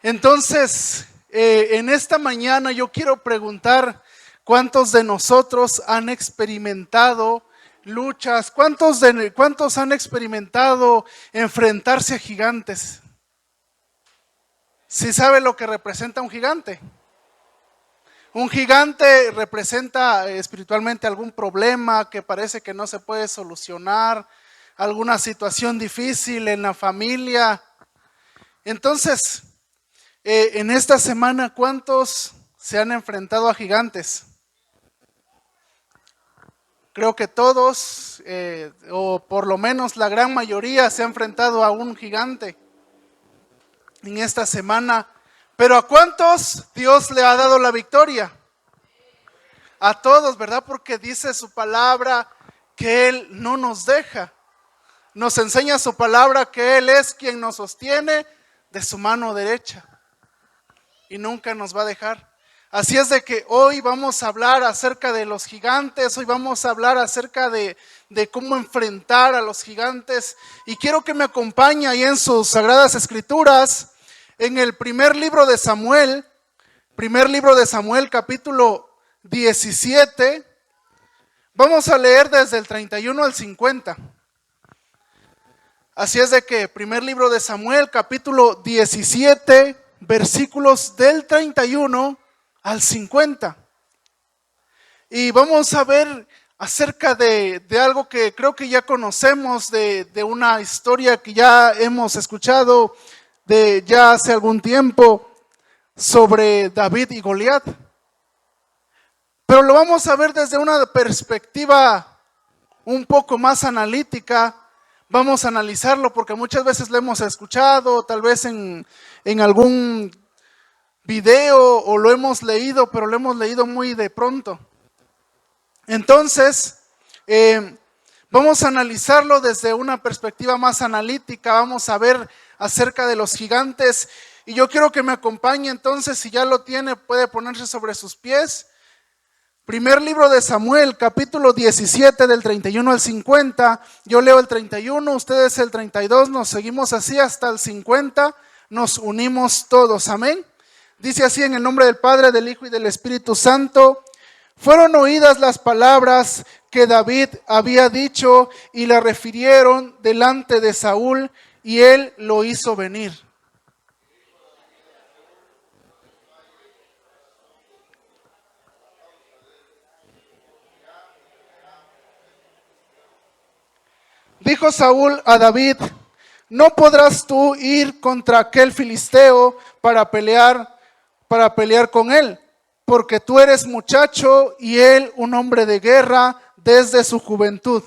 Entonces, en esta mañana yo quiero preguntar, ¿cuántos de nosotros han experimentado luchas? ¿Cuántos han experimentado enfrentarse a gigantes? ¿Sí sabe lo que representa un gigante? Un gigante representa espiritualmente algún problema que parece que no se puede solucionar, alguna situación difícil en la familia. Entonces, en esta semana, ¿cuántos se han enfrentado a gigantes? Creo que todos, o por lo menos la gran mayoría, se ha enfrentado a un gigante en esta semana. Pero ¿a cuántos Dios le ha dado la victoria? A todos, ¿verdad? Porque dice su palabra que Él no nos deja. Nos enseña su palabra que Él es quien nos sostiene de su mano derecha y nunca nos va a dejar. Así es de que hoy vamos a hablar acerca de los gigantes, hoy vamos a hablar acerca de cómo enfrentar a los gigantes. Y quiero que me acompañe ahí en sus sagradas escrituras, en el primer libro de Samuel capítulo 17. Vamos a leer desde el 31 al 50. Así es de que primer libro de Samuel capítulo 17, versículos del 31 al 50. Y vamos a ver acerca de algo que creo que ya conocemos, de una historia que ya hemos escuchado de ya hace algún tiempo sobre David y Goliat. Pero lo vamos a ver desde una perspectiva un poco más analítica. Vamos a analizarlo porque muchas veces lo hemos escuchado, tal vez en algún video o lo hemos leído, pero lo hemos leído muy de pronto. Entonces, vamos a analizarlo desde una perspectiva más analítica. Vamos a ver acerca de los gigantes y yo quiero que me acompañe. Entonces, si ya lo tiene, puede ponerse sobre sus pies. Primer libro de Samuel, capítulo 17, del 31 al 50. Yo leo el 31, ustedes el 32, nos seguimos así hasta el 50. Nos unimos todos, amén. Dice así: en el nombre del Padre, del Hijo y del Espíritu Santo. Fueron oídas las palabras que David había dicho y la refirieron delante de Saúl, y él lo hizo venir. Dijo Saúl a David: no podrás tú ir contra aquel filisteo para pelear con él, porque tú eres muchacho y él un hombre de guerra desde su juventud.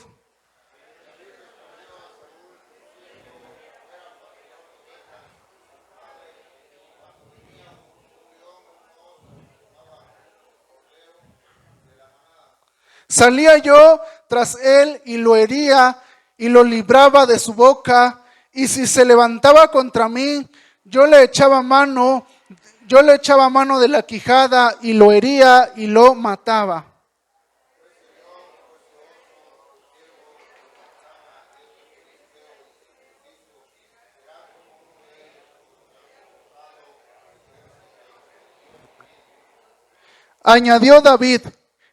Salía yo tras él y lo hería y lo libraba de su boca, y si se levantaba contra mí, yo le echaba mano de la quijada y lo hería y lo mataba. Añadió David: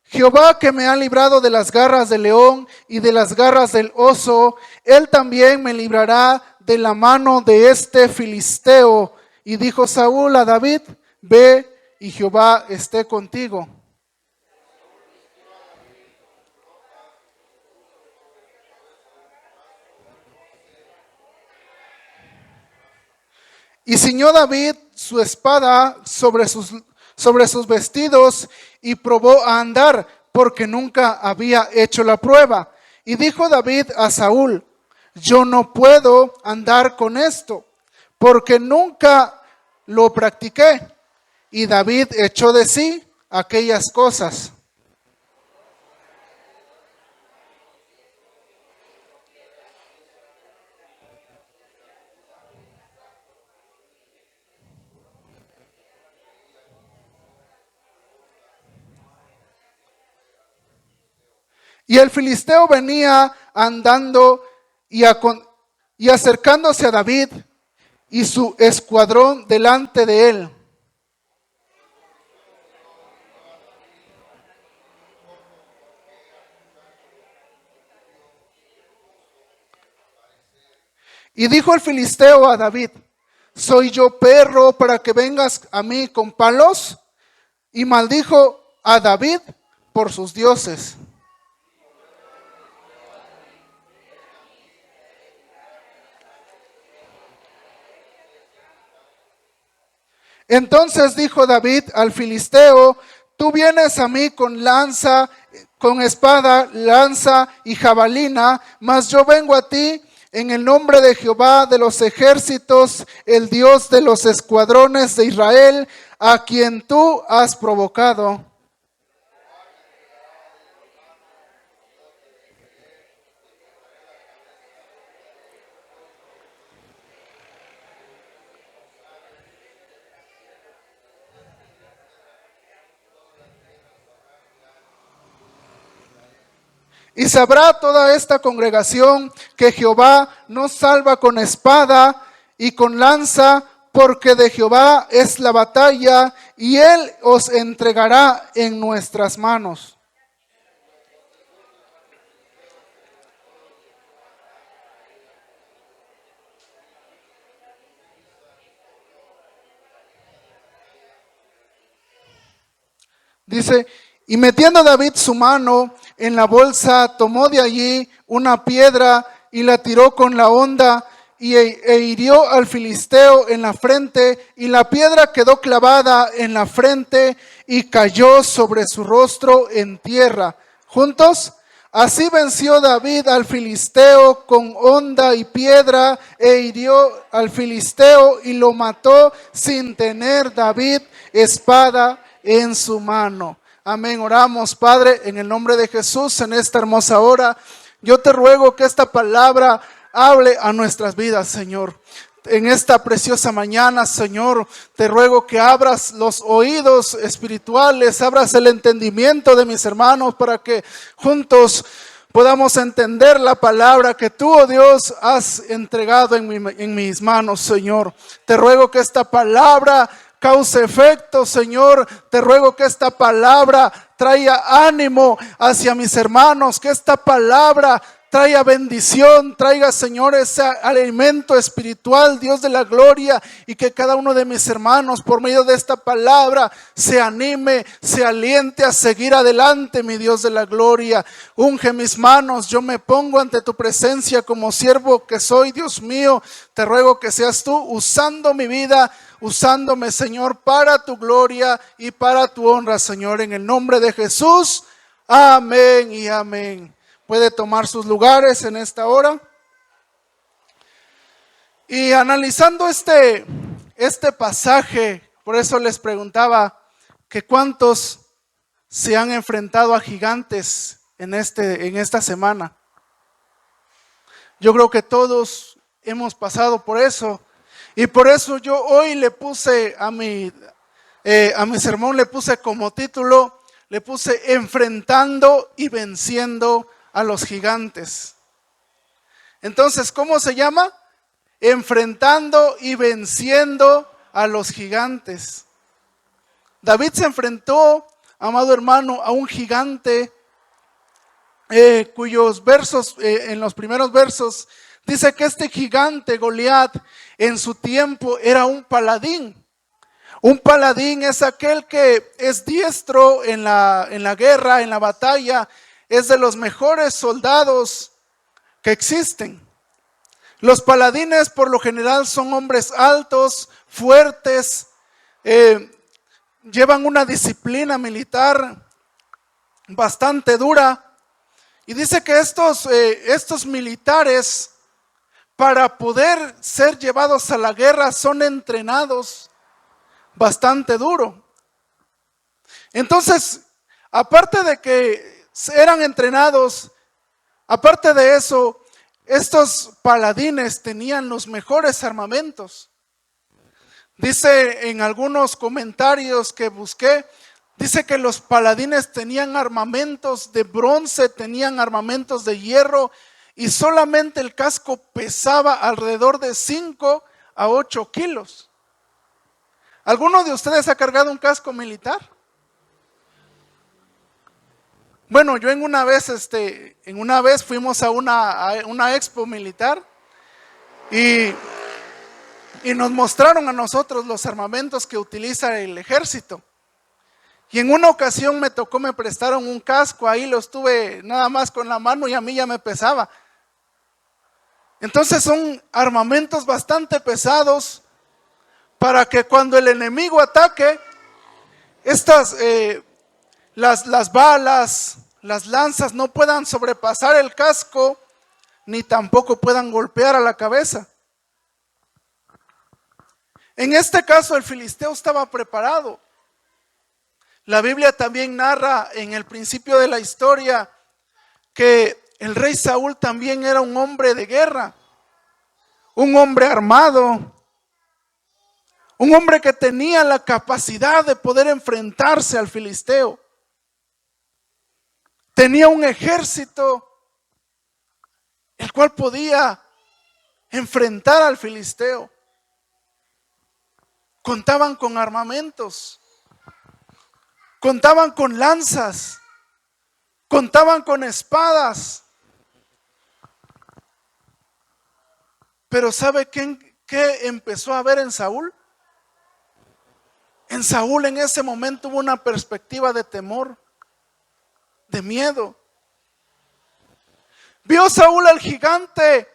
Jehová, que me ha librado de las garras del león y de las garras del oso, él también me librará de la mano de este filisteo. Y dijo Saúl a David: ve y Jehová esté contigo. Y ciñó David su espada sobre sus vestidos y probó a andar, porque nunca había hecho la prueba. Y dijo David a Saúl: yo no puedo andar con esto, porque nunca lo practiqué. Y David echó de sí aquellas cosas. Y el filisteo venía andando y acercándose a David, y su escuadrón delante de él. Y dijo el filisteo a David: ¿soy yo perro para que vengas a mí con palos? Y maldijo a David por sus dioses. Entonces dijo David al filisteo: tú vienes a mí con lanza, con espada, lanza y jabalina, mas yo vengo a ti en el nombre de Jehová de los ejércitos, el Dios de los escuadrones de Israel, a quien tú has provocado. Y sabrá toda esta congregación que Jehová nos salva con espada y con lanza, porque de Jehová es la batalla, y él os entregará en nuestras manos. Dice, y metiendo David su mano en la bolsa, tomó de allí una piedra y la tiró con la honda e hirió al filisteo en la frente, y la piedra quedó clavada en la frente y cayó sobre su rostro en tierra. ¿Juntos? Así venció David al filisteo con honda y piedra, e hirió al filisteo y lo mató sin tener David espada en su mano. Amén. Oramos, Padre, en el nombre de Jesús, en esta hermosa hora. Yo te ruego que esta palabra hable a nuestras vidas, Señor. En esta preciosa mañana, Señor, te ruego que abras los oídos espirituales, abras el entendimiento de mis hermanos para que juntos podamos entender la palabra que tú, oh Dios, has entregado en mis manos, Señor. Te ruego que esta palabra cause efecto, Señor. Te ruego que esta palabra traiga ánimo hacia mis hermanos, que esta palabra traiga bendición, traiga, Señor, ese alimento espiritual, Dios de la gloria, y que cada uno de mis hermanos, por medio de esta palabra, se anime, se aliente a seguir adelante, mi Dios de la gloria. Unge mis manos, yo me pongo ante tu presencia como siervo que soy, Dios mío. Te ruego que seas tú usando mi vida, usándome, Señor, para tu gloria y para tu honra, Señor, en el nombre de Jesús. Amén y amén. Puede tomar sus lugares en esta hora. Y analizando este pasaje, por eso les preguntaba que cuántos se han enfrentado a gigantes en esta semana. Yo creo que todos hemos pasado por eso. Y por eso yo hoy le puse a mi sermón, le puse como título, le puse enfrentando y venciendo a los gigantes. Entonces, ¿cómo se llama? Enfrentando y venciendo a los gigantes. David se enfrentó, amado hermano, a un gigante cuyos versos, en los primeros versos, dice que este gigante Goliat en su tiempo era un paladín. Un paladín es aquel que es diestro en la guerra, en la batalla. Es de los mejores soldados que existen. Los paladines por lo general son hombres altos, fuertes, llevan una disciplina militar bastante dura. Y dice que estos militares, para poder ser llevados a la guerra, son entrenados bastante duro. Entonces, aparte de que eran entrenados, aparte de eso, estos paladines tenían los mejores armamentos. Dice en algunos comentarios que busqué, dice que los paladines tenían armamentos de bronce, tenían armamentos de hierro, y solamente el casco pesaba alrededor de 5 a 8 kilos. ¿Alguno de ustedes ha cargado un casco militar? Bueno, yo en una vez fuimos a una expo militar y nos mostraron a nosotros los armamentos que utiliza el ejército. Y en una ocasión me prestaron un casco, ahí lo estuve nada más con la mano y a mí ya me pesaba. Entonces son armamentos bastante pesados para que cuando el enemigo ataque, las balas, las lanzas no puedan sobrepasar el casco, ni tampoco puedan golpear a la cabeza. En este caso el filisteo estaba preparado. La Biblia también narra en el principio de la historia que el rey Saúl también era un hombre de guerra, un hombre armado, un hombre que tenía la capacidad de poder enfrentarse al filisteo. Tenía un ejército el cual podía enfrentar al filisteo. Contaban con armamentos, contaban con lanzas, contaban con espadas. Pero ¿sabe qué empezó a ver en Saúl? En Saúl en ese momento hubo una perspectiva de temor, de miedo. Vio Saúl al gigante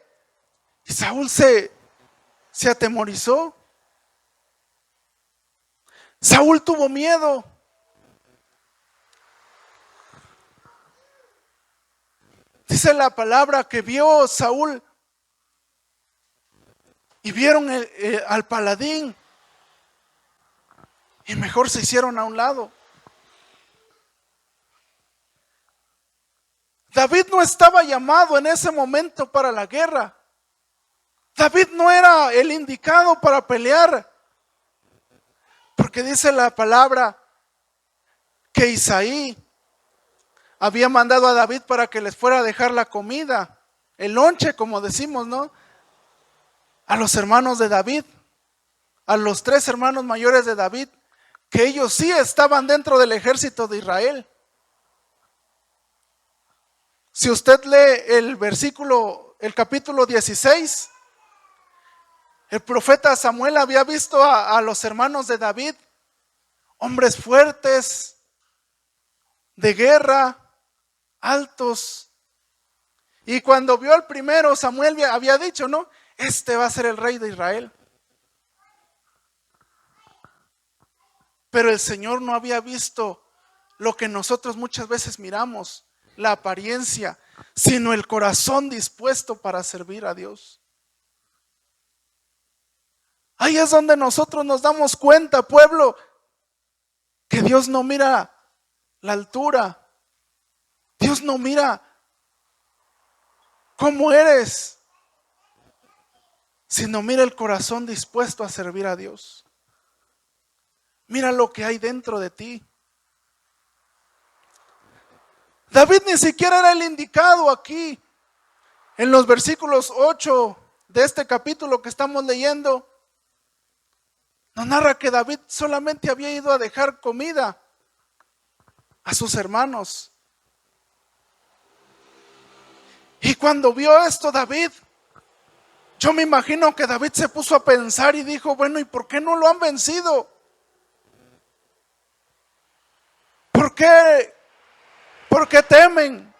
y Saúl se atemorizó. Saúl tuvo miedo. Dice la palabra que vio Saúl y vieron al paladín y mejor se hicieron a un lado. David no estaba llamado en ese momento para la guerra. David no era el indicado para pelear. Porque dice la palabra que Isaí había mandado a David para que les fuera a dejar la comida, el lonche, como decimos, ¿no? A los hermanos de David, a los 3 hermanos mayores de David, que ellos sí estaban dentro del ejército de Israel. Si usted lee el capítulo 16, el profeta Samuel había visto a los hermanos de David, hombres fuertes, de guerra, altos. Y cuando vio al primero, Samuel había dicho, ¿no? Este va a ser el rey de Israel. Pero el Señor no había visto lo que nosotros muchas veces miramos, la apariencia, sino el corazón dispuesto para servir a Dios. Ahí es donde nosotros nos damos cuenta, pueblo, que Dios no mira la altura, Dios no mira cómo eres, sino mira el corazón dispuesto a servir a Dios. Mira lo que hay dentro de ti. David ni siquiera era el indicado aquí. En los versículos 8 de este capítulo que estamos leyendo, nos narra que David solamente había ido a dejar comida a sus hermanos. Y cuando vio esto David, yo me imagino que David se puso a pensar y dijo, bueno, ¿y por qué no lo han vencido? ¿Por qué? ¿Por qué temen?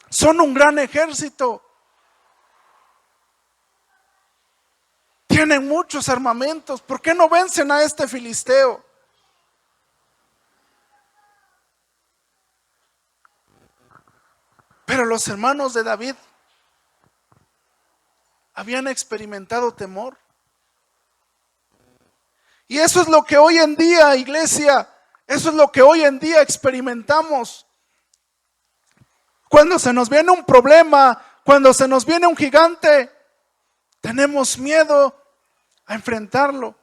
Son un gran ejército. Tienen muchos armamentos. ¿Por qué no vencen a este filisteo? Pero los hermanos de David habían experimentado temor. Y eso es lo que hoy en día, iglesia, eso es lo que hoy en día experimentamos. Cuando se nos viene un problema, cuando se nos viene un gigante, tenemos miedo a enfrentarlo.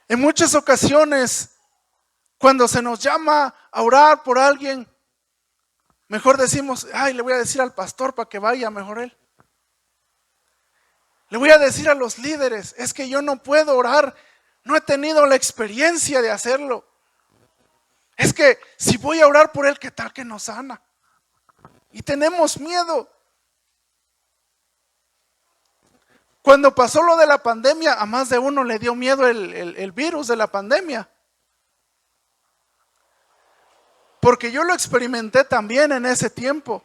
En muchas ocasiones, cuando se nos llama a orar por alguien, mejor decimos, ay, le voy a decir al pastor para que vaya mejor él. Le voy a decir a los líderes, es que yo no puedo orar, no he tenido la experiencia de hacerlo. Es que si voy a orar por él, ¿qué tal que nos sana? Y tenemos miedo. Cuando pasó lo de la pandemia, a más de uno le dio miedo el virus de la pandemia. Porque yo lo experimenté también en ese tiempo.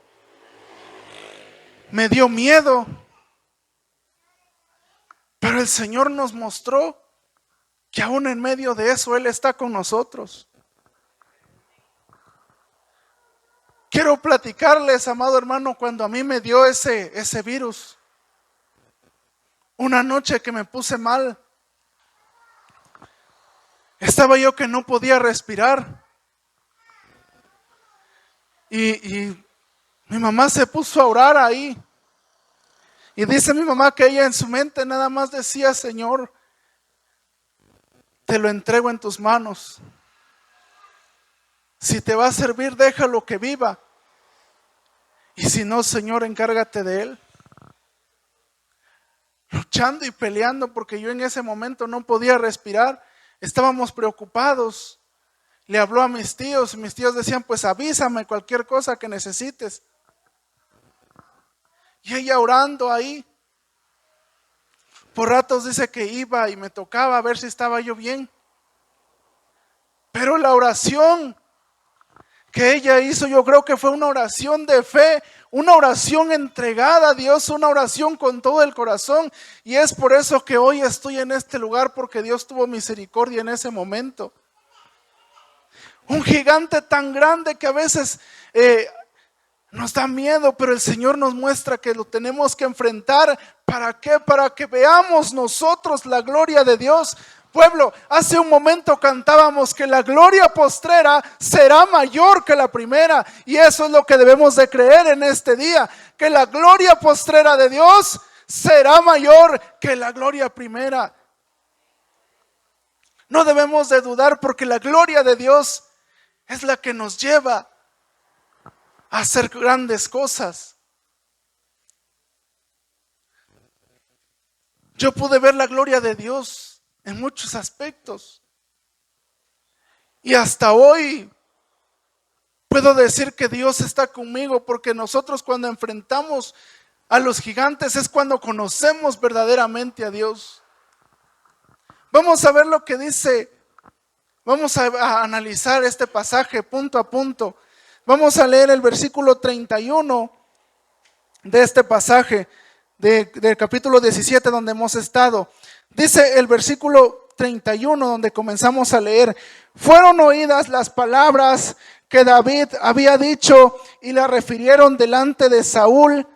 Me dio miedo. Pero el Señor nos mostró que aún en medio de eso Él está con nosotros. Quiero platicarles, amado hermano, cuando a mí me dio ese virus. Una noche que me puse mal. Estaba yo que no podía respirar. Y mi mamá se puso a orar ahí. Y dice mi mamá que ella en su mente nada más decía: Señor, te lo entrego en tus manos. Si te va a servir, déjalo que viva. Y si no, Señor, encárgate de él. Luchando y peleando porque yo en ese momento no podía respirar. Estábamos preocupados. Le habló a mis tíos y mis tíos decían: pues avísame cualquier cosa que necesites. Y ella orando ahí. Por ratos dice que iba y me tocaba a ver si estaba yo bien. Pero la oración que ella hizo, yo creo que fue una oración de fe, una oración entregada a Dios, una oración con todo el corazón. Y es por eso que hoy estoy en este lugar, porque Dios tuvo misericordia en ese momento. Un gigante tan grande que a veces nos da miedo, pero el Señor nos muestra que lo tenemos que enfrentar. ¿Para qué? Para que veamos nosotros la gloria de Dios. Pueblo, hace un momento cantábamos que la gloria postrera será mayor que la primera. Y eso es lo que debemos de creer en este día. Que la gloria postrera de Dios será mayor que la gloria primera. No debemos de dudar, porque la gloria de Dios es la que nos lleva a hacer grandes cosas. Yo pude ver la gloria de Dios en muchos aspectos. Y hasta hoy puedo decir que Dios está conmigo, porque nosotros cuando enfrentamos a los gigantes es cuando conocemos verdaderamente a Dios. Vamos a ver lo que dice. Vamos a analizar este pasaje punto a punto. Vamos a leer el versículo 31 de este pasaje del capítulo 17 donde hemos estado. Dice el versículo 31 donde comenzamos a leer: fueron oídas las palabras que David había dicho y la refirieron delante de Saúl,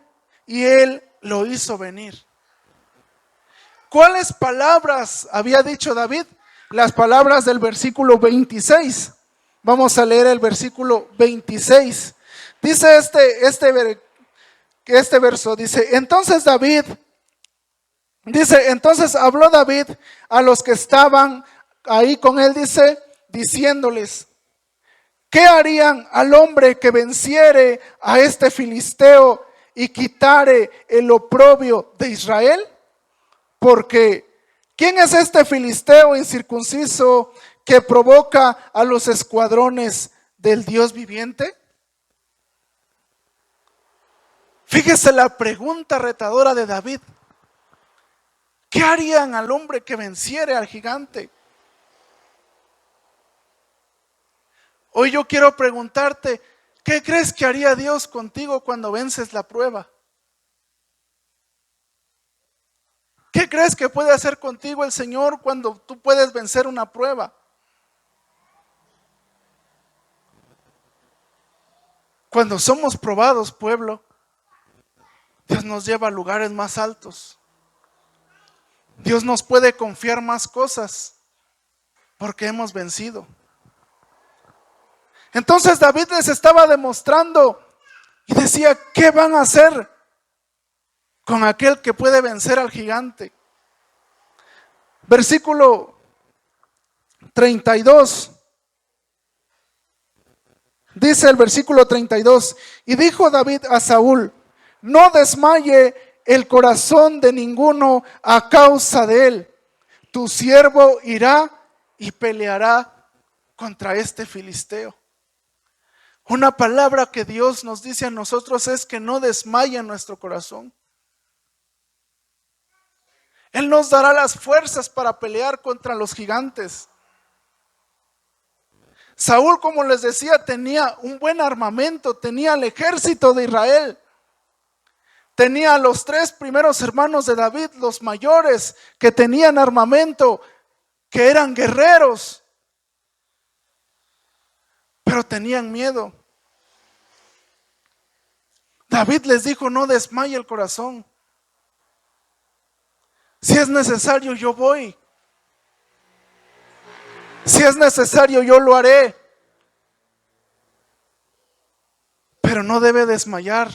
y él lo hizo venir. ¿Cuáles palabras había dicho David? Las palabras del versículo 26. Vamos a leer el versículo 26. Dice este verso, dice: entonces habló David a los que estaban ahí con él, dice, diciéndoles: ¿qué harían al hombre que venciere a este filisteo y quitare el oprobio de Israel? Porque ¿quién es este filisteo incircunciso que provoca a los escuadrones del Dios viviente? Fíjese la pregunta retadora de David. ¿Qué harían al hombre que venciere al gigante? Hoy yo quiero preguntarte, ¿qué crees que haría Dios contigo cuando vences la prueba? ¿Qué crees que puede hacer contigo el Señor cuando tú puedes vencer una prueba? Cuando somos probados, pueblo, Dios nos lleva a lugares más altos. Dios nos puede confiar más cosas porque hemos vencido. Entonces David les estaba demostrando y decía: ¿qué van a hacer con aquel que puede vencer al gigante? Versículo 32. Dice el versículo 32: y dijo David a Saúl: no desmaye el corazón de ninguno a causa de él. Tu siervo irá y peleará contra este filisteo. Una palabra que Dios nos dice a nosotros es que no desmaye nuestro corazón. Él nos dará las fuerzas para pelear contra los gigantes. Saúl, como les decía, tenía un buen armamento, tenía el ejército de Israel. Tenía a los 3 primeros hermanos de David, los mayores, que tenían armamento, que eran guerreros, pero tenían miedo. David les dijo: no desmaye el corazón. Si es necesario, yo voy. Si es necesario, yo lo haré. Pero no debe desmayar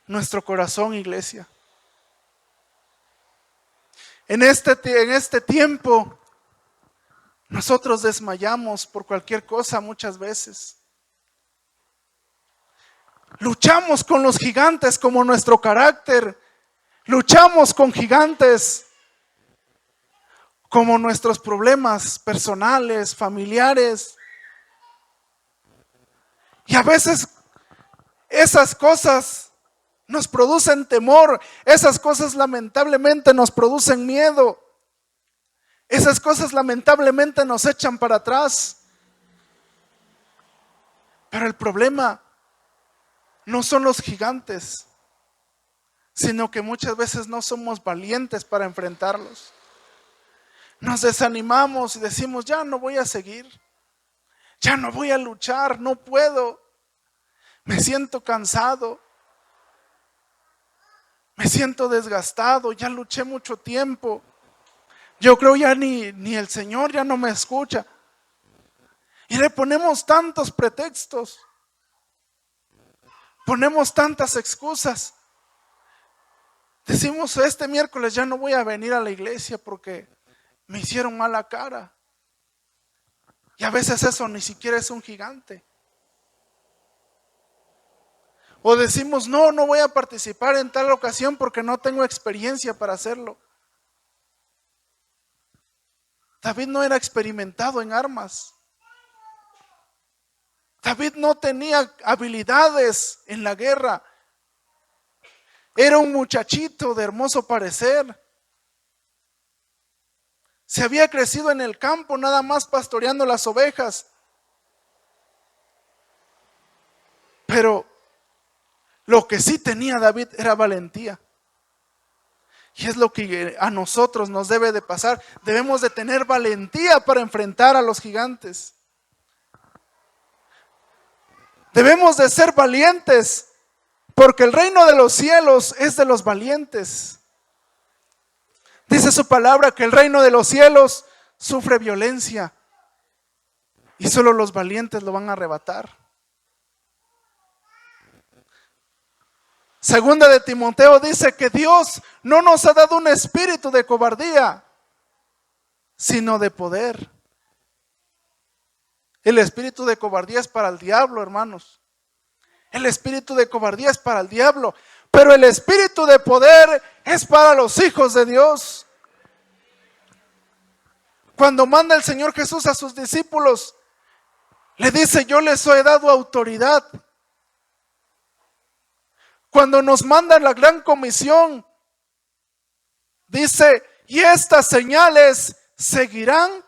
nuestro corazón, iglesia. En este tiempo, nosotros desmayamos por cualquier cosa muchas veces. Luchamos con los gigantes como nuestro carácter. Luchamos con gigantes como nuestros problemas personales, familiares. Y a veces esas cosas nos producen temor. Esas cosas lamentablemente nos producen miedo. Esas cosas lamentablemente nos echan para atrás. Pero el problema no son los gigantes, sino que muchas veces no somos valientes para enfrentarlos. Nos desanimamos y decimos: ya no voy a seguir, ya no voy a luchar, no puedo, me siento cansado, me siento desgastado, ya luché mucho tiempo, yo creo ya ni el Señor ya no me escucha. Y le ponemos tantos pretextos, ponemos tantas excusas. Decimos: este miércoles ya no voy a venir a la iglesia porque me hicieron mala cara. Y a veces eso ni siquiera es un gigante. O decimos: no voy a participar en tal ocasión porque no tengo experiencia para hacerlo. David no era experimentado en armas. David no tenía habilidades en la guerra. Era un muchachito de hermoso parecer. Se había crecido en el campo, nada más pastoreando las ovejas. Pero lo que sí tenía David era valentía. Y es lo que a nosotros nos debe de pasar. Debemos de tener valentía para enfrentar a los gigantes. Debemos de ser valientes, porque el reino de los cielos es de los valientes. Dice su palabra que el reino de los cielos sufre violencia y solo los valientes lo van a arrebatar. Segunda de Timoteo dice que Dios no nos ha dado un espíritu de cobardía, sino de poder. El espíritu de cobardía es para el diablo, hermanos. El espíritu de cobardía es para el diablo, pero el espíritu de poder es para los hijos de Dios. Cuando manda el Señor Jesús a sus discípulos, le dice: yo les he dado autoridad. Cuando nos manda la gran comisión, dice: y estas señales seguirán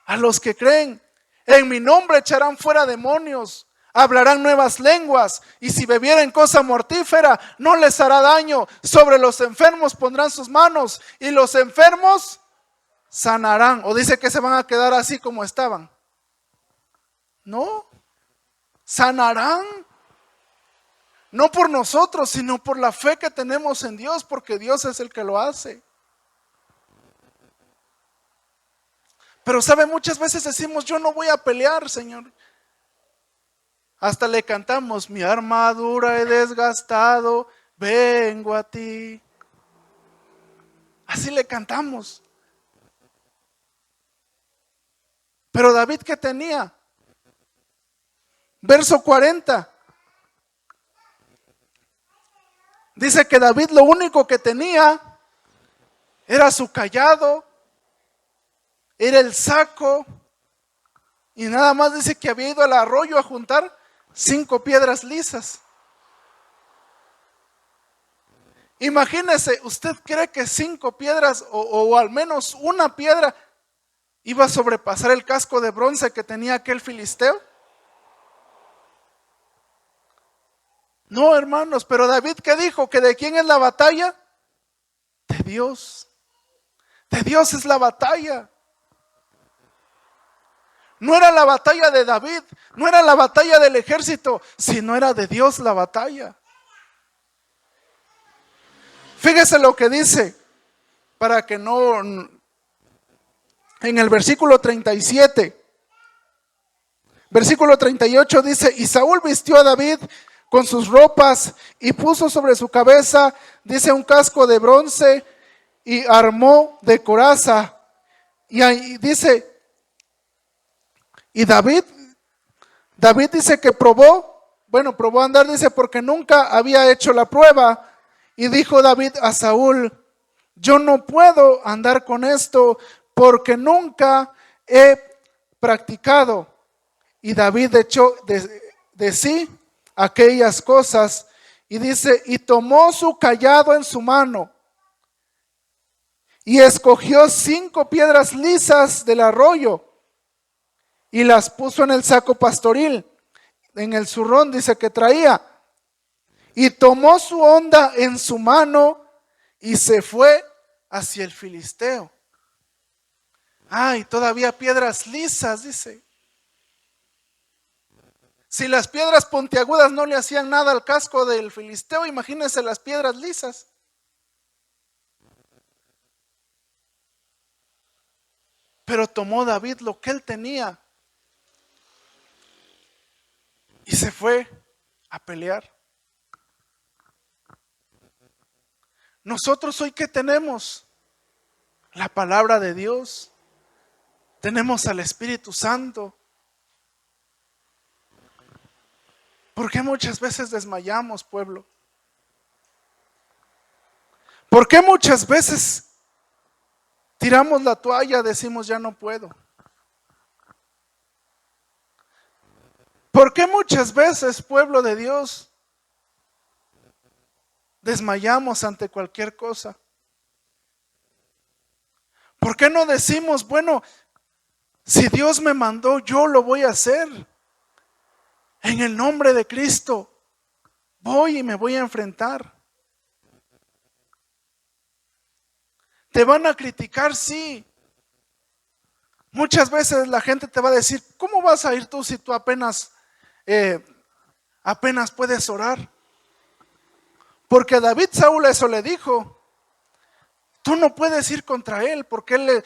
a los que creen. En mi nombre echarán fuera demonios, hablarán nuevas lenguas, y si bebieren cosa mortífera no les hará daño. Sobre los enfermos pondrán sus manos y los enfermos sanarán. O dice que se van a quedar así como estaban. No, sanarán. No por nosotros, sino por la fe que tenemos en Dios, porque Dios es el que lo hace. Pero sabe, muchas veces decimos: yo no voy a pelear, Señor. Hasta le cantamos: mi armadura he desgastado, vengo a ti. Así le cantamos. Pero David, ¿qué tenía? Verso 40. Dice que David lo único que tenía era su cayado, era el saco, y nada más dice que había ido al arroyo a juntar 5 piedras lisas. Imagínese, ¿usted cree que 5 piedras o al menos una piedra iba a sobrepasar el casco de bronce que tenía aquel filisteo? No, hermanos, pero David, ¿qué dijo? ¿Que de quién es la batalla? De Dios. De Dios es la batalla. No era la batalla de David, no era la batalla del ejército, sino era de Dios la batalla. Fíjese lo que dice, para que no, en el versículo 37, versículo 38 dice, y Saúl vistió a David con sus ropas y puso sobre su cabeza, dice, un casco de bronce y armó de coraza. Y ahí dice, y David dice que probó a andar, dice, porque nunca había hecho la prueba. Y dijo David a Saúl, yo no puedo andar con esto porque nunca he practicado. Y David echó de sí aquellas cosas y dice, y tomó su cayado en su mano y escogió 5 piedras lisas del arroyo y las puso en el saco pastoril, en el zurrón dice que traía, y tomó su honda en su mano y se fue hacia el filisteo. Y todavía piedras lisas, dice. Si las piedras puntiagudas no le hacían nada al casco del filisteo, imagínense las piedras lisas. Pero tomó David lo que él tenía y se fue a pelear. Nosotros hoy, ¿qué tenemos? La palabra de Dios. Tenemos al Espíritu Santo. ¿Por qué muchas veces desmayamos, pueblo? ¿Por qué muchas veces tiramos la toalla, decimos ya no puedo? ¿Por qué muchas veces, pueblo de Dios, desmayamos ante cualquier cosa? ¿Por qué no decimos, bueno, si Dios me mandó, yo lo voy a hacer? En el nombre de Cristo, voy y me voy a enfrentar. Te van a criticar, sí. Muchas veces la gente te va a decir, ¿cómo vas a ir tú si tú apenas puedes orar? Porque David Saúl eso le dijo. Tú no puedes ir contra él porque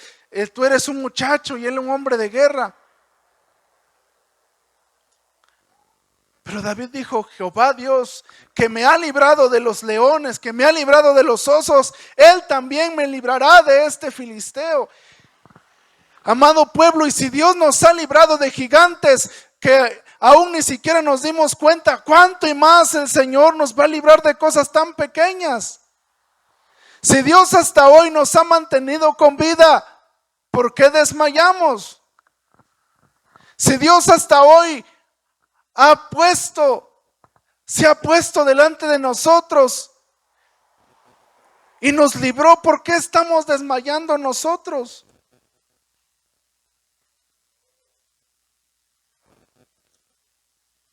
tú eres un muchacho y él un hombre de guerra. Pero David dijo, Jehová Dios, que me ha librado de los leones, que me ha librado de los osos, Él también me librará de este filisteo. Amado pueblo, y si Dios nos ha librado de gigantes que aún ni siquiera nos dimos cuenta, ¿cuánto y más el Señor nos va a librar de cosas tan pequeñas? Si Dios hasta hoy nos ha mantenido con vida, ¿por qué desmayamos? Si Dios hasta hoy se ha puesto delante de nosotros y nos libró, ¿por qué estamos desmayando nosotros?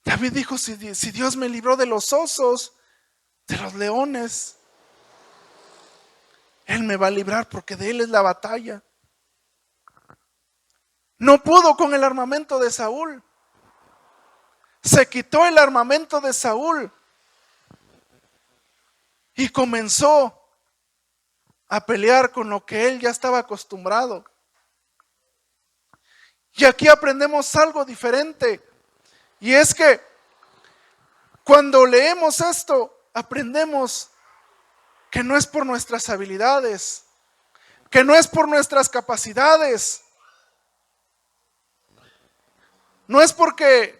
David dijo, si Dios me libró de los osos, de los leones, Él me va a librar porque de Él es la batalla. No pudo con el armamento de Saúl. Se quitó el armamento de Saúl y comenzó a pelear con lo que él ya estaba acostumbrado. Y aquí aprendemos algo diferente. Y es que cuando leemos esto, aprendemos que no es por nuestras habilidades, que no es por nuestras capacidades, no es porque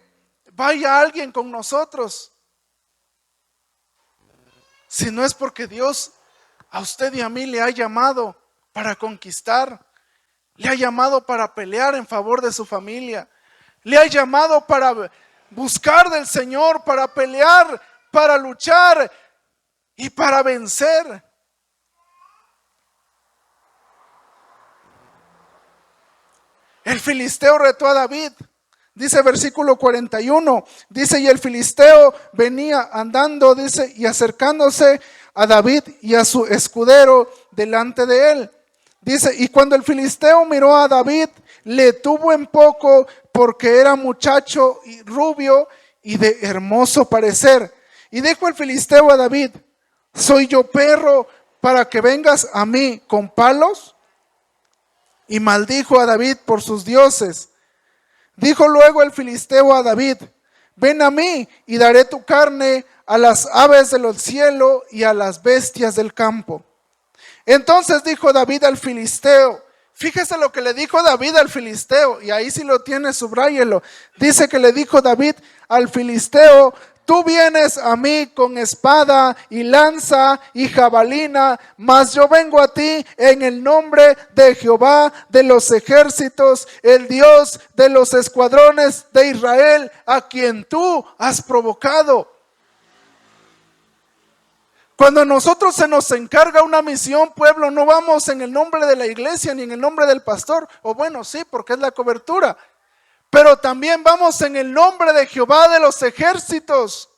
vaya alguien con nosotros, si no es porque Dios a usted y a mí le ha llamado para conquistar, le ha llamado para pelear en favor de su familia, le ha llamado para buscar del Señor, para pelear, para luchar y para vencer. El filisteo retó a David. Dice versículo 41, dice, y el filisteo venía andando, dice, y acercándose a David y a su escudero delante de él. Dice, y cuando el filisteo miró a David, le tuvo en poco, porque era muchacho y rubio y de hermoso parecer. Y dijo el filisteo a David, ¿soy yo perro para que vengas a mí con palos? Y maldijo a David por sus dioses. Dijo luego el filisteo a David, ven a mí y daré tu carne a las aves del cielo y a las bestias del campo. Entonces dijo David al filisteo, fíjese lo que le dijo David al filisteo, y ahí si lo tiene, subráyelo. Dice que le dijo David al filisteo, tú vienes a mí con espada y lanza y jabalina, mas yo vengo a ti en el nombre de Jehová de los ejércitos, el Dios de los escuadrones de Israel, a quien tú has provocado. Cuando a nosotros se nos encarga una misión, pueblo, no vamos en el nombre de la iglesia ni en el nombre del pastor, o bueno, sí, porque es la cobertura, pero también vamos en el nombre de Jehová de los ejércitos,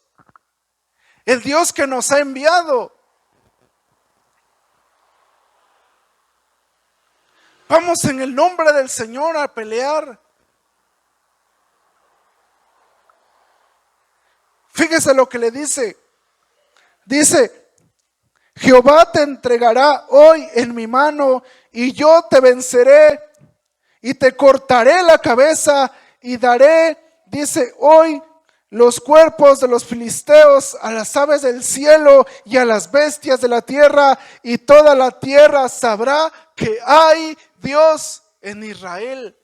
el Dios que nos ha enviado. Vamos en el nombre del Señor a pelear. Fíjese lo que le dice. Dice, Jehová te entregará hoy en mi mano y yo te venceré y te cortaré la cabeza y daré, dice, hoy los cuerpos de los filisteos a las aves del cielo y a las bestias de la tierra, y toda la tierra sabrá que hay Dios en Israel.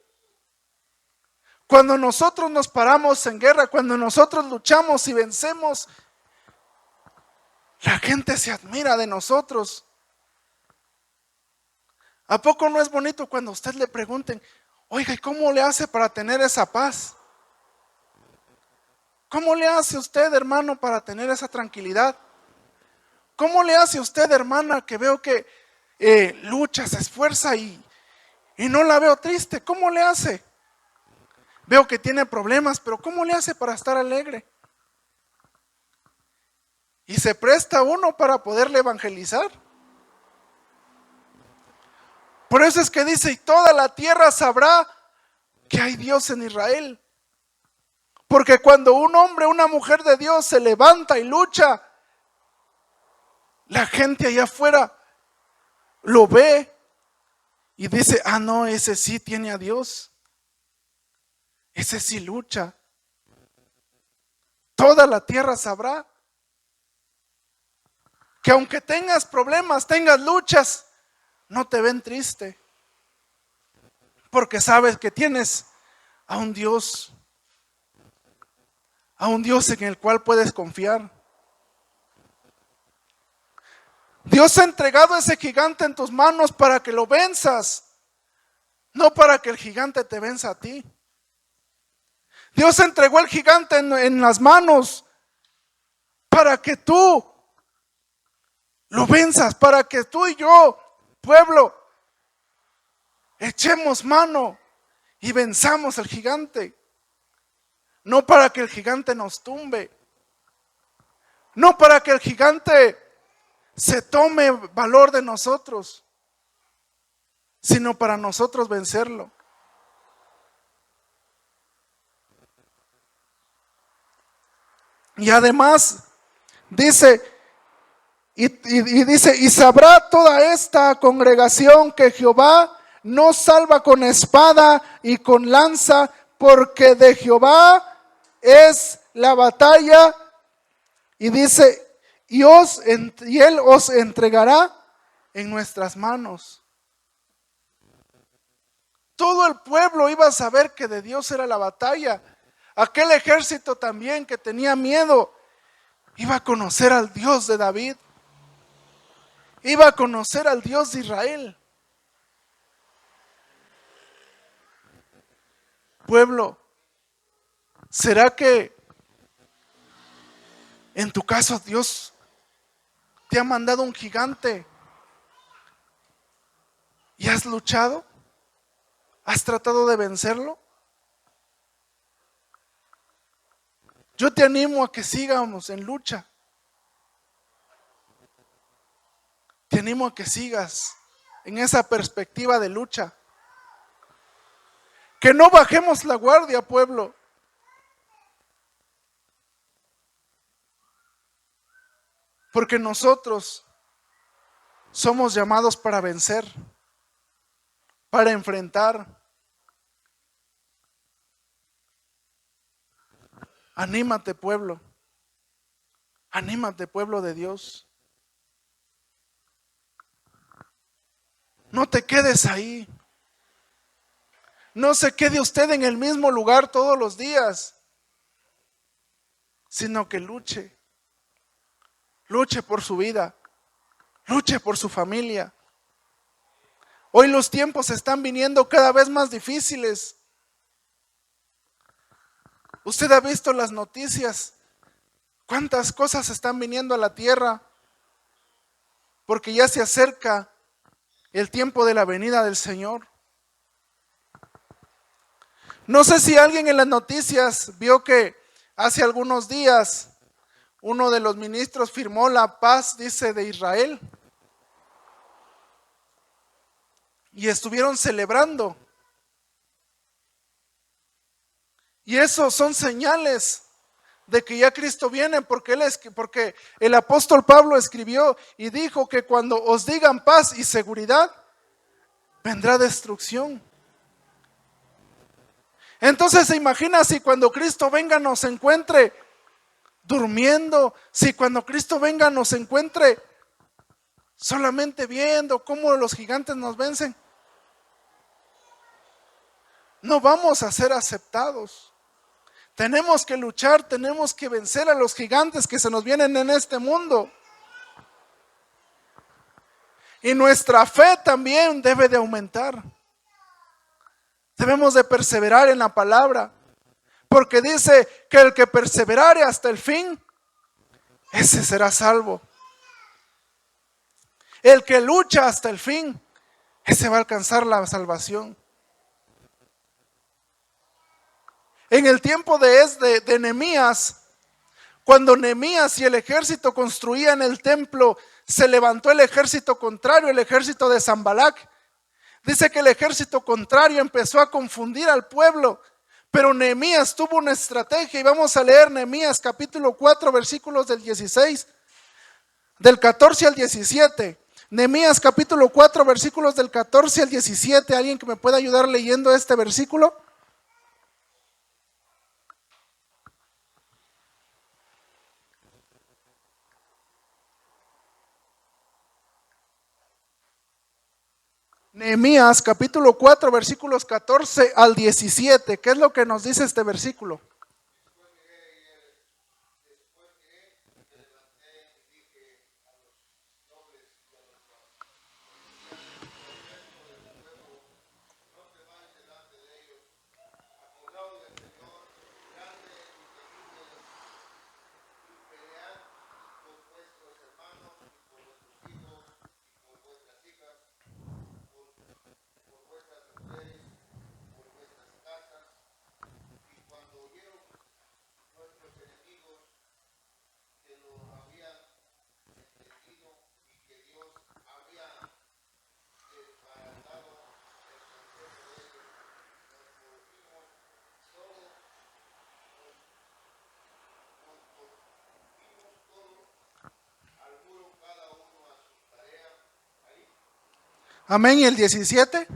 Cuando nosotros nos paramos en guerra, cuando nosotros luchamos y vencemos, la gente se admira de nosotros. ¿A poco no es bonito cuando a usted le pregunten, oiga, ¿y cómo le hace para tener esa paz? ¿Cómo le hace usted, hermano, para tener esa tranquilidad? ¿Cómo le hace usted, hermana, que veo que lucha, se esfuerza y no la veo triste? ¿Cómo le hace? Veo que tiene problemas, pero ¿cómo le hace para estar alegre? Y se presta uno para poderle evangelizar. Por eso es que dice, y toda la tierra sabrá que hay Dios en Israel. Porque cuando un hombre, una mujer de Dios se levanta y lucha, la gente allá afuera lo ve y dice, ah no, ese sí tiene a Dios. Ese sí lucha. Toda la tierra sabrá que aunque tengas problemas, tengas luchas, no te ven triste, porque sabes que tienes a un Dios en el cual puedes confiar. Dios ha entregado a ese gigante en tus manos para que lo venzas, no para que el gigante te venza a ti. Dios entregó el gigante en las manos para que tú lo venzas, para que tú y yo, pueblo, echemos mano y venzamos al gigante. No para que el gigante nos tumbe, no para que el gigante se tome valor de nosotros, sino para nosotros vencerlo. Y además dice, dice, y sabrá toda esta congregación que Jehová no salva con espada y con lanza, porque de Jehová es la batalla. Y dice, y él os entregará en nuestras manos. Todo el pueblo iba a saber que de Dios era la batalla. Aquel ejército también que tenía miedo iba a conocer al Dios de David. iba a conocer al Dios de Israel. Pueblo, ¿será que en tu caso Dios te ha mandado un gigante y has luchado? ¿Has tratado de vencerlo? Yo te animo a que sigamos en lucha. Te animo a que sigas en esa perspectiva de lucha. Que no bajemos la guardia, pueblo. Porque nosotros somos llamados para vencer, para enfrentar. Anímate, pueblo. Anímate, pueblo de Dios. No te quedes ahí. No se quede usted en el mismo lugar todos los días, sino que luche. Luche por su vida. Luche por su familia. Hoy los tiempos están viniendo cada vez más difíciles. Usted ha visto las noticias. ¿Cuántas cosas están viniendo a la tierra? Porque ya se acerca el tiempo de la venida del Señor. No sé si alguien en las noticias vio que hace algunos días uno de los ministros firmó la paz, dice, de Israel. Y estuvieron celebrando. Y eso son señales de que ya Cristo viene, porque el apóstol Pablo escribió y dijo que cuando os digan paz y seguridad, vendrá destrucción. Entonces se imagina si cuando Cristo venga nos encuentre durmiendo, si cuando Cristo venga nos encuentre solamente viendo cómo los gigantes nos vencen. No vamos a ser aceptados. Tenemos que luchar, tenemos que vencer a los gigantes que se nos vienen en este mundo. Y nuestra fe también debe de aumentar. Debemos de perseverar en la palabra, porque dice que el que perseverare hasta el fin, ese será salvo. El que lucha hasta el fin, ese va a alcanzar la salvación. En el tiempo de Nehemías, cuando Nehemías y el ejército construían el templo, se levantó el ejército contrario, el ejército de Sanbalat. Dice que el ejército contrario empezó a confundir al pueblo, pero Nehemías tuvo una estrategia, y vamos a leer Nehemías capítulo 4 versículos del 16, del 14 al 17. Nehemías capítulo 4 versículos del 14 al 17. ¿Alguien que me pueda ayudar leyendo este versículo? Nehemías capítulo 4 versículos 14 al 17. ¿Qué es lo que nos dice este versículo? Amén. ¿Y el 17?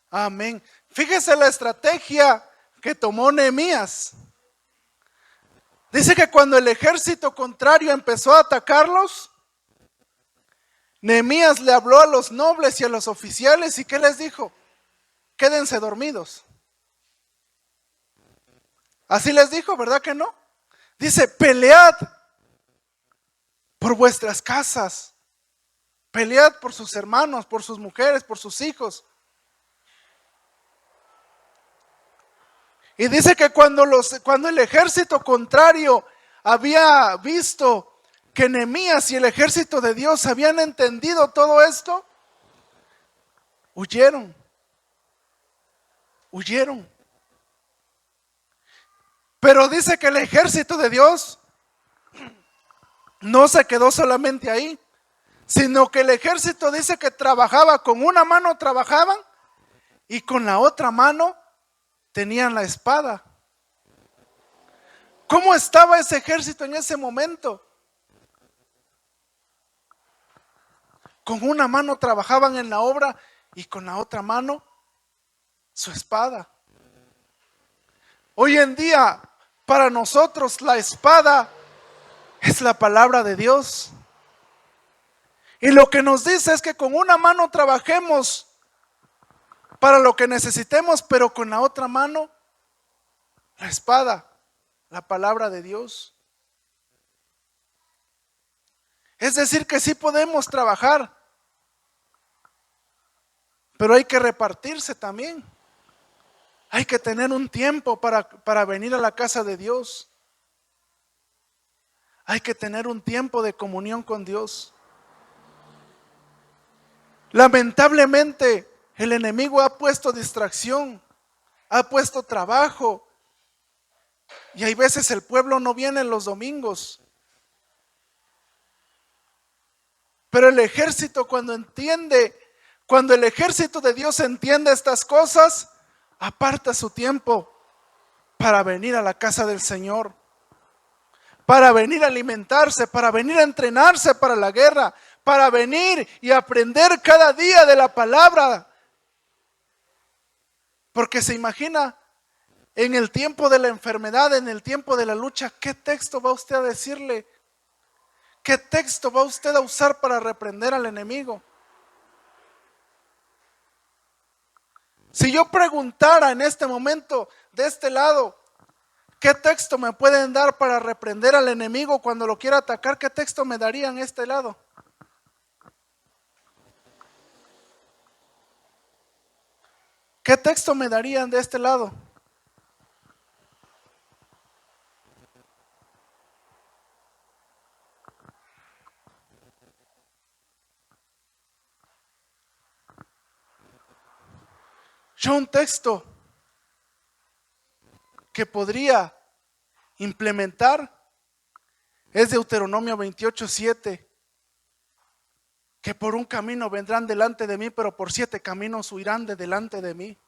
Amén. Fíjese la estrategia que tomó Nehemías. Dice que cuando el ejército contrario empezó a atacarlos, Nehemías le habló a los nobles y a los oficiales y ¿qué les dijo? Quédense dormidos. Así les dijo, ¿verdad que no? Dice, pelead por vuestras casas, pelead por sus hermanos, por sus mujeres, por sus hijos. Y dice que cuando el ejército contrario había visto que Nehemías y el ejército de Dios habían entendido todo esto, huyeron. Pero dice que el ejército de Dios no se quedó solamente ahí, sino que el ejército dice que trabajaba, con una mano trabajaban y con la otra mano tenían la espada. ¿Cómo estaba ese ejército en ese momento? Con una mano trabajaban en la obra y con la otra mano su espada. Hoy en día, para nosotros la espada es la palabra de Dios. Y lo que nos dice es que con una mano trabajemos para lo que necesitemos, pero con la otra mano, la espada, la palabra de Dios. Es decir, que sí podemos trabajar, pero hay que repartirse también. Hay que tener un tiempo para venir a la casa de Dios. Hay que tener un tiempo de comunión con Dios. Lamentablemente, el enemigo ha puesto distracción, ha puesto trabajo. Y hay veces el pueblo no viene los domingos. Pero el ejército cuando el ejército de Dios entiende estas cosas, aparta su tiempo para venir a la casa del Señor, para venir a alimentarse, para venir a entrenarse para la guerra, para venir y aprender cada día de la palabra. Porque se imagina, en el tiempo de la enfermedad, en el tiempo de la lucha, ¿qué texto va usted a decirle? ¿Qué texto va usted a usar para reprender al enemigo? Si yo preguntara en este momento de este lado, ¿qué texto me pueden dar para reprender al enemigo cuando lo quiera atacar? ¿Qué texto me darían este lado? ¿Qué texto me darían de este lado? Yo un texto que podría implementar es Deuteronomio 28:7, que por un camino vendrán delante de mí, pero por 7 caminos huirán de delante de mí.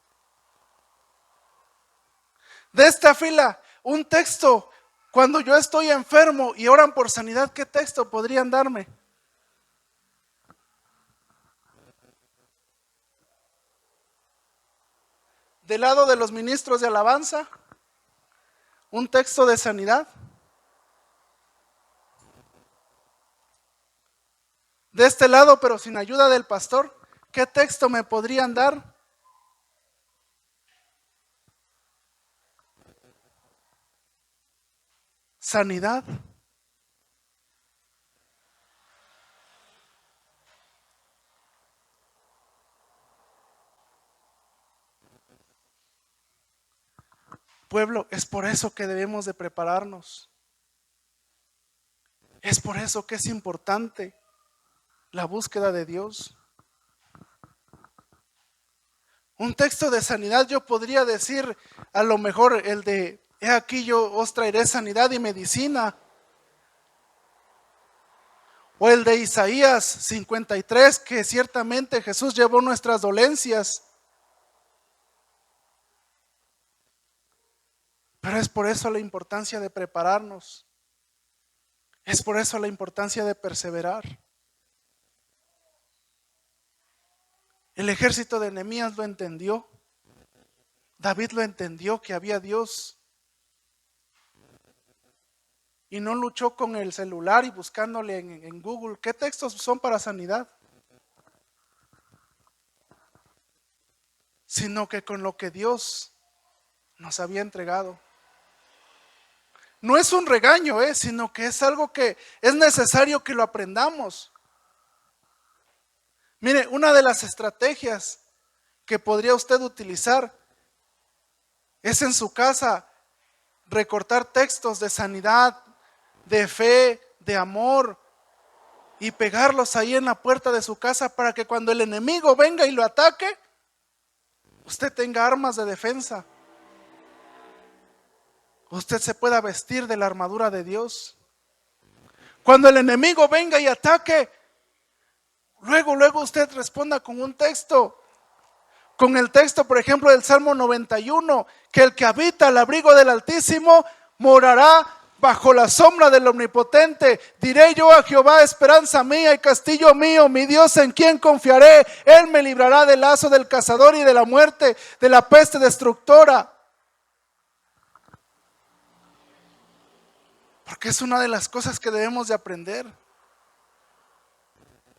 De esta fila, un texto, cuando yo estoy enfermo y oran por sanidad, ¿qué texto podrían darme? Del lado de los ministros de alabanza, un texto de sanidad. De este lado, pero sin ayuda del pastor, ¿qué texto me podrían dar? Sanidad. Pueblo, es por eso que debemos de prepararnos. Es por eso que es importante la búsqueda de Dios. Un texto de sanidad yo podría decir, a lo mejor el de, he aquí yo os traeré sanidad y medicina. O el de Isaías 53, que ciertamente Jesús llevó nuestras dolencias. Pero es por eso la importancia de prepararnos. Es por eso la importancia de perseverar. El ejército de Nehemías lo entendió. David lo entendió, que había Dios. Y no luchó con el celular y buscándole en Google, ¿qué textos son para sanidad? sino que con lo que Dios nos había entregado. No es un regaño, sino que es algo que es necesario que lo aprendamos. Mire, una de las estrategias que podría usted utilizar es en su casa recortar textos de sanidad, de fe, de amor y pegarlos ahí en la puerta de su casa para que cuando el enemigo venga y lo ataque, usted tenga armas de defensa. Usted se pueda vestir de la armadura de Dios. Cuando el enemigo venga y ataque, luego usted responda con un texto. Con el texto, por ejemplo, del Salmo 91, que el que habita al abrigo del Altísimo morará bajo la sombra del Omnipotente. Diré yo a Jehová, esperanza mía y castillo mío, mi Dios en quien confiaré. Él me librará del lazo del cazador y de la muerte, de la peste destructora. Porque es una de las cosas que debemos de aprender,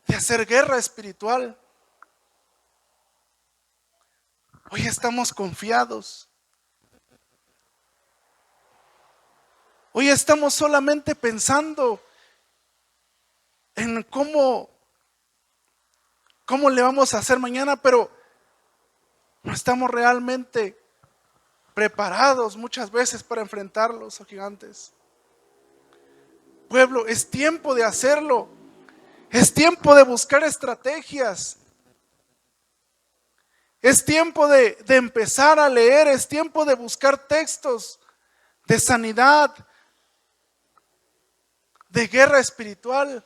de hacer guerra espiritual. Hoy estamos confiados. Hoy estamos solamente pensando en cómo le vamos a hacer mañana, pero no estamos realmente preparados muchas veces para enfrentar los gigantes. Pueblo, es tiempo de hacerlo. Es tiempo de buscar estrategias. Es tiempo de empezar a leer. Es tiempo de buscar textos de sanidad, de guerra espiritual.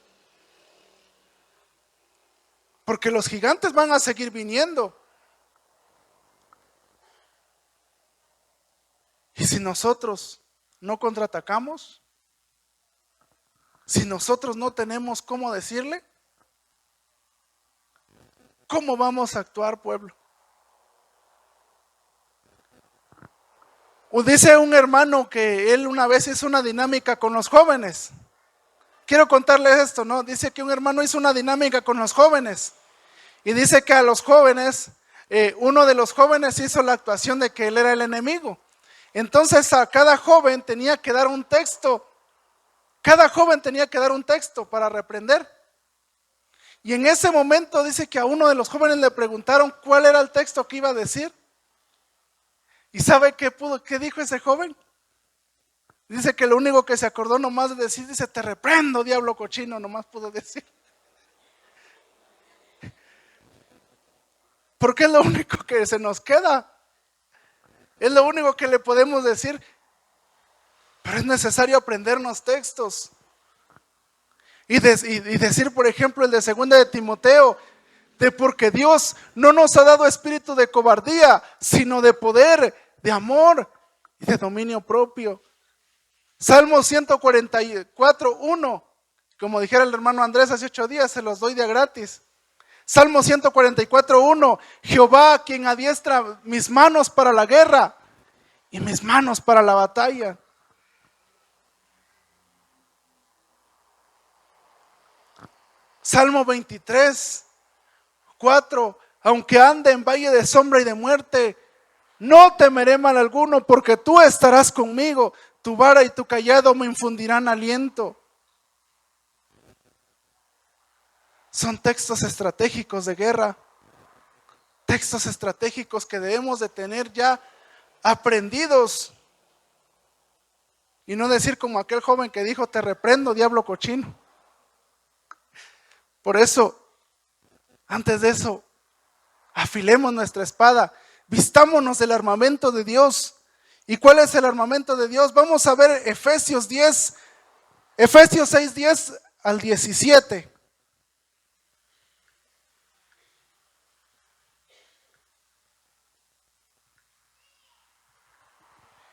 Porque los gigantes van a seguir viniendo. Y si nosotros no contraatacamos, si nosotros no tenemos cómo decirle, ¿cómo vamos a actuar, pueblo? O dice un hermano que él una vez hizo una dinámica con los jóvenes. Quiero contarles esto, ¿no? Dice que un hermano hizo una dinámica con los jóvenes. Y dice que a los jóvenes, uno de los jóvenes hizo la actuación de que él era el enemigo. Entonces a cada joven tenía que dar un texto. Cada joven tenía que dar un texto para reprender. Y en ese momento dice que a uno de los jóvenes le preguntaron cuál era el texto que iba a decir. ¿Y sabe qué dijo ese joven? Dice que lo único que se acordó nomás de decir, dice, te reprendo, diablo cochino, nomás pudo decir. Porque es lo único que se nos queda. Es lo único que le podemos decir. Pero es necesario aprendernos textos. Y decir, por ejemplo, el de 2 de Timoteo, de porque Dios no nos ha dado espíritu de cobardía, sino de poder, de amor y de dominio propio. Salmo 144:1, como dijera el hermano Andrés hace 8 días, se los doy de gratis. Salmo 144:1, Jehová quien adiestra mis manos para la guerra y mis manos para la batalla. Salmo 23:4, aunque ande en valle de sombra y de muerte, no temeré mal alguno, porque tú estarás conmigo, tu vara y tu cayado me infundirán aliento. Son textos estratégicos de guerra, textos estratégicos que debemos de tener ya aprendidos. Y no decir como aquel joven que dijo, te reprendo, diablo cochino. Por eso, antes de eso, afilemos nuestra espada, vistámonos del armamento de Dios. ¿Y cuál es el armamento de Dios? Vamos a ver Efesios 6:10 al 17.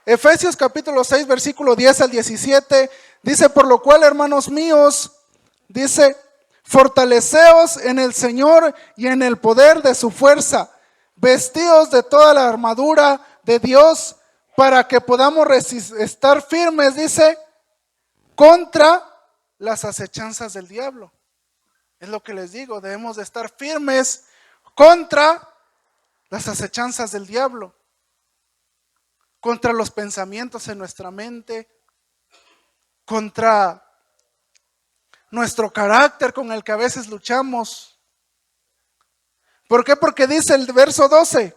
Efesios capítulo 6, versículo 10 al 17, dice, por lo cual, hermanos míos, dice, fortaleceos en el Señor y en el poder de su fuerza, vestidos de toda la armadura de Dios, para que podamos estar firmes, dice, contra las acechanzas del diablo. Es lo que les digo, debemos de estar firmes contra las acechanzas del diablo, contra los pensamientos en nuestra mente, contra nuestro carácter con el que a veces luchamos. ¿Por qué? Porque dice el verso 12,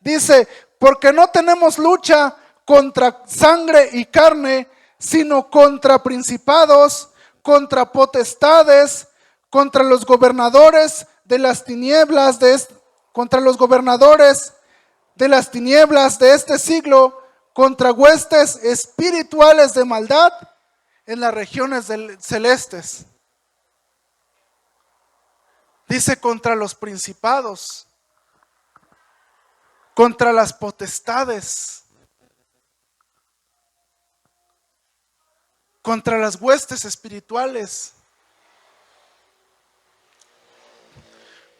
dice, porque no tenemos lucha contra sangre y carne, sino contra principados, contra potestades, contra los gobernadores de las tinieblas, contra los gobernadores de las tinieblas de este siglo, contra huestes espirituales de maldad en las regiones celestes. Dice contra los principados, contra las potestades, contra las huestes espirituales.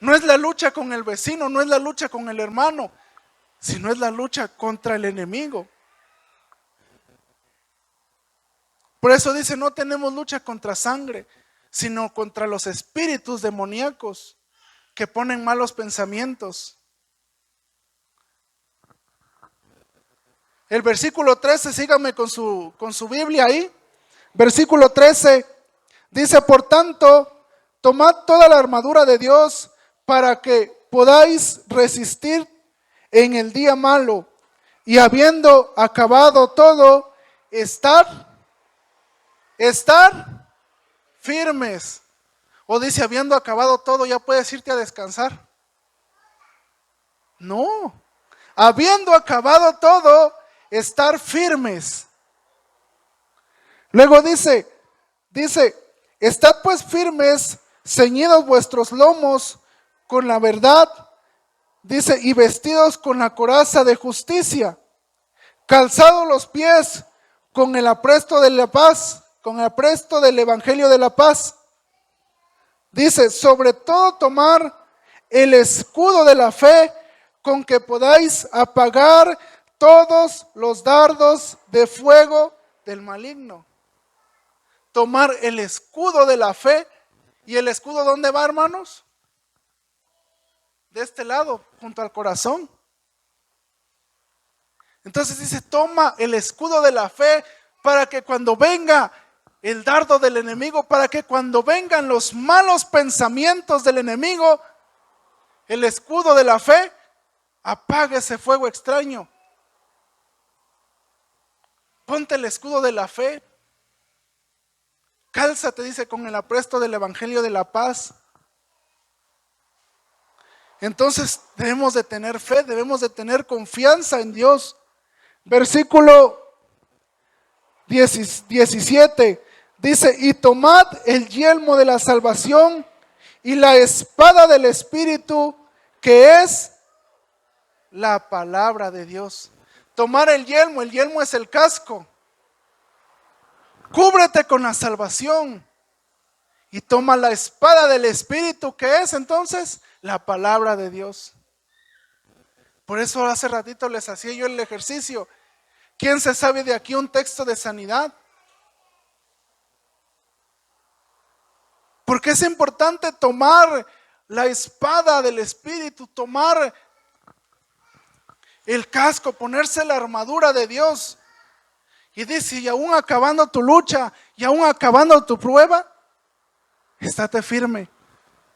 No es la lucha con el vecino, no es la lucha con el hermano, sino es la lucha contra el enemigo. Por eso dice, no tenemos lucha contra sangre, sino contra los espíritus demoníacos que ponen malos pensamientos. El versículo 13, síganme con su Biblia ahí. Versículo 13 dice, por tanto, tomad toda la armadura de Dios para que podáis resistir en el día malo, y habiendo acabado todo, estar firmes. O dice, habiendo acabado todo, ya puedes irte a descansar. No, habiendo acabado todo, estar firmes. Luego dice, estad pues firmes, ceñidos vuestros lomos con la verdad, dice, y vestidos con la coraza de justicia, calzados los pies con el apresto de la paz, con el apresto del evangelio de la paz. Dice, sobre todo tomar el escudo de la fe, con que podáis apagar todos los dardos de fuego del maligno. Tomar el escudo de la fe. ¿Y el escudo dónde va, hermanos? De este lado, junto al corazón. Entonces dice, toma el escudo de la fe para que cuando venga el dardo del enemigo, para que cuando vengan los malos pensamientos del enemigo, el escudo de la fe apague ese fuego extraño. Ponte el escudo de la fe. Cálzate, dice, con el apresto del evangelio de la paz. Entonces debemos de tener fe, debemos de tener confianza en Dios. Versículo 17 dice, y tomad el yelmo de la salvación y la espada del Espíritu, que es la palabra de Dios. Tomar el yelmo es el casco. Cúbrete con la salvación y toma la espada del Espíritu, que es entonces la palabra de Dios. Por eso hace ratito les hacía yo el ejercicio. ¿Quién se sabe de aquí un texto de sanidad? Porque es importante tomar la espada del Espíritu, tomar el casco, ponerse la armadura de Dios. Y dice, y aún acabando tu lucha, y aún acabando tu prueba, estate firme,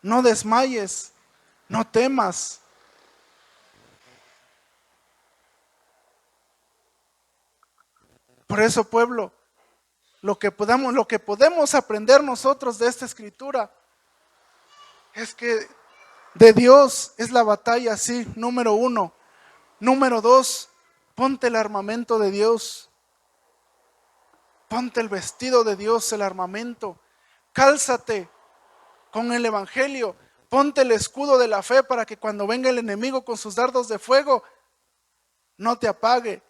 no desmayes, no temas. Por eso, pueblo, lo que podemos aprender nosotros de esta escritura es que de Dios es la batalla, sí, número 1. Número 2, ponte el armamento de Dios. Ponte el vestido de Dios, el armamento. Cálzate con el evangelio. Ponte el escudo de la fe para que cuando venga el enemigo con sus dardos de fuego, no te apague.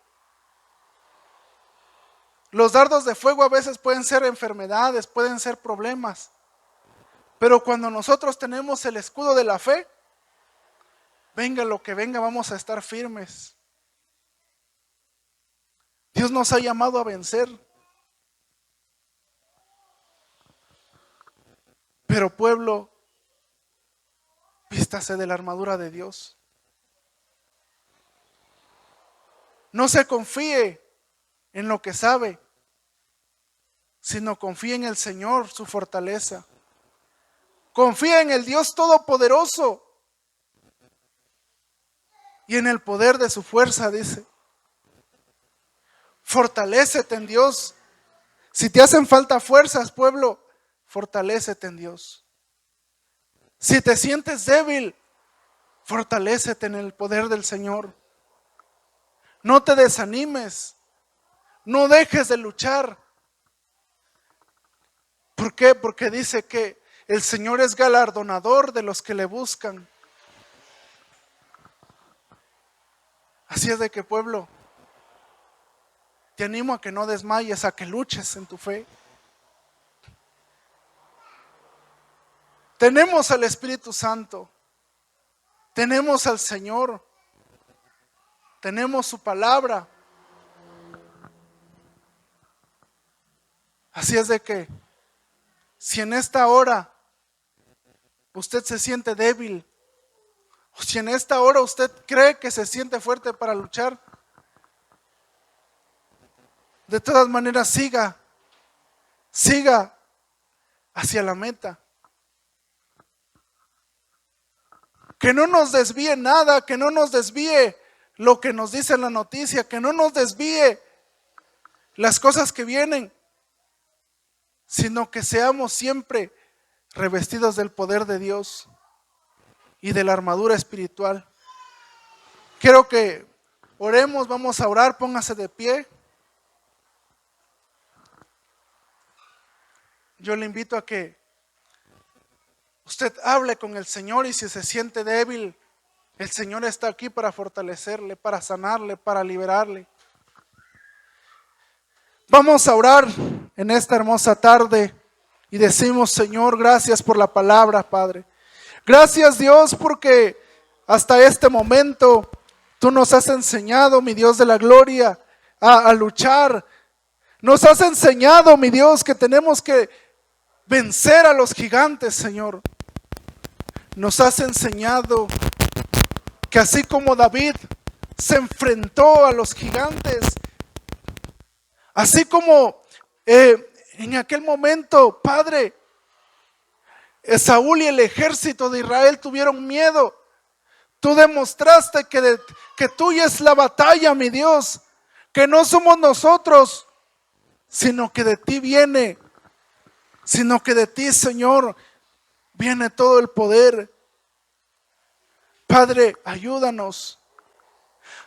Los dardos de fuego a veces pueden ser enfermedades, pueden ser problemas. Pero cuando nosotros tenemos el escudo de la fe, venga lo que venga, vamos a estar firmes. Dios nos ha llamado a vencer. Pero pueblo, vístase de la armadura de Dios. No se confíe en lo que sabe, sino confíe en el Señor, su fortaleza. Confía en el Dios Todopoderoso y en el poder de su fuerza, dice. Fortalécete en Dios. Si te hacen falta fuerzas, pueblo, fortalécete en Dios. Si te sientes débil, fortalécete en el poder del Señor. No te desanimes. No dejes de luchar. ¿Por qué? Porque dice que el Señor es galardonador de los que le buscan. Así es de que, pueblo, te animo a que no desmayes, a que luches en tu fe. Tenemos al Espíritu Santo, tenemos al Señor, tenemos su palabra. Así es de que, si en esta hora usted se siente débil, o si en esta hora usted cree que se siente fuerte para luchar, de todas maneras siga hacia la meta. Que no nos desvíe nada, que no nos desvíe lo que nos dice la noticia, que no nos desvíe las cosas que vienen, sino que seamos siempre revestidos del poder de Dios y de la armadura espiritual. Quiero que oremos, vamos a orar, póngase de pie. Yo le invito a que usted hable con el Señor, y si se siente débil, el Señor está aquí para fortalecerle, para sanarle, para liberarle. Vamos a orar en esta hermosa tarde y decimos: Señor, gracias por la palabra, Padre. Gracias, Dios, porque hasta este momento tú nos has enseñado, mi Dios de la gloria, a luchar. Nos has enseñado, mi Dios, que tenemos que vencer a los gigantes, Señor. Nos has enseñado que así como David se enfrentó a los gigantes, así como en aquel momento, Padre, Saúl y el ejército de Israel tuvieron miedo, tú demostraste que tuya es la batalla, mi Dios, que no somos nosotros, sino que de ti viene, sino que de ti, Señor, viene todo el poder. Padre, ayúdanos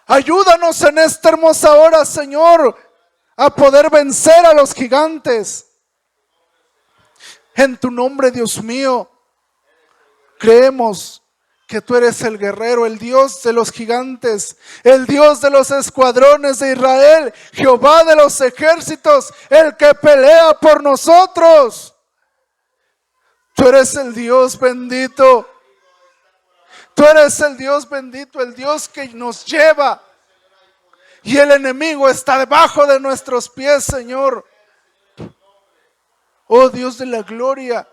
en esta hermosa hora, Señor, a poder vencer a los gigantes. En tu nombre, Dios mío, creemos que tú eres el guerrero, el Dios de los gigantes, el Dios de los escuadrones de Israel, Jehová de los ejércitos, el que pelea por nosotros. Tú eres el Dios bendito. Tú eres el Dios bendito, el Dios que nos lleva. Y el enemigo está debajo de nuestros pies, Señor. Oh Dios de la gloria.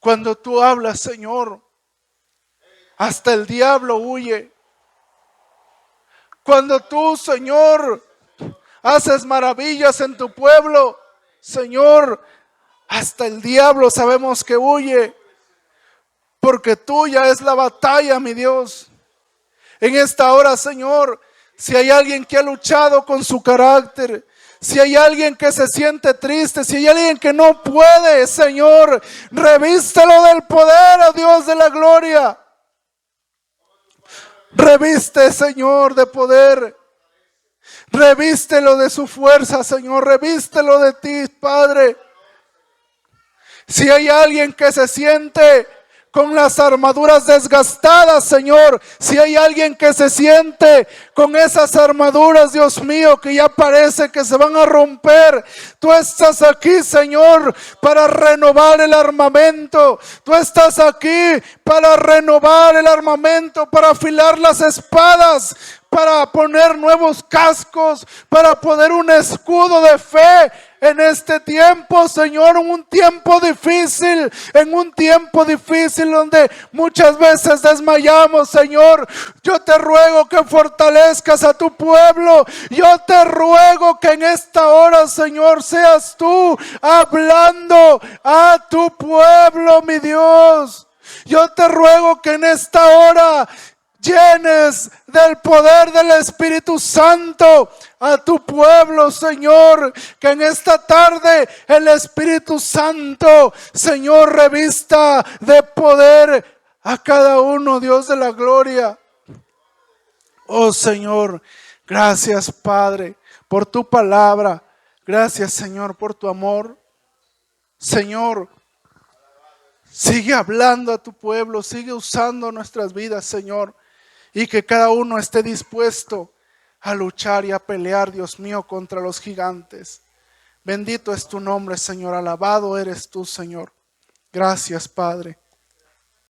Cuando tú hablas, Señor, hasta el diablo huye. Cuando tú, Señor, haces maravillas en tu pueblo, Señor, hasta el diablo sabemos que huye. Porque tuya es la batalla, mi Dios. En esta hora, Señor, si hay alguien que ha luchado con su carácter, si hay alguien que se siente triste, si hay alguien que no puede, Señor, revístelo del poder, oh Dios de la gloria. Reviste, Señor, de poder. Revístelo de su fuerza, Señor. Revístelo de ti, Padre. Si hay alguien que se siente con las armaduras desgastadas, Señor, si hay alguien que se siente con esas armaduras, Dios mío, que ya parece que se van a romper, tú estás aquí, Señor, para renovar el armamento. Tú estás aquí para renovar el armamento, para afilar las espadas, para poner nuevos cascos, para poner un escudo de fe en este tiempo, Señor, en un tiempo difícil donde muchas veces desmayamos, Señor. Yo te ruego que fortalezcas a tu pueblo. Yo te ruego que en esta hora, Señor, seas tú hablando a tu pueblo, mi Dios. Yo te ruego que en esta hora llenes del poder del Espíritu Santo a tu pueblo, Señor. Que en esta tarde el Espíritu Santo, Señor, revista de poder a cada uno, Dios de la gloria. Oh Señor, gracias Padre por tu palabra. Gracias Señor por tu amor. Señor, sigue hablando a tu pueblo, sigue usando nuestras vidas, Señor. Y que cada uno esté dispuesto a luchar y a pelear, Dios mío, contra los gigantes. Bendito es tu nombre, Señor. Alabado eres tú, Señor. Gracias, Padre.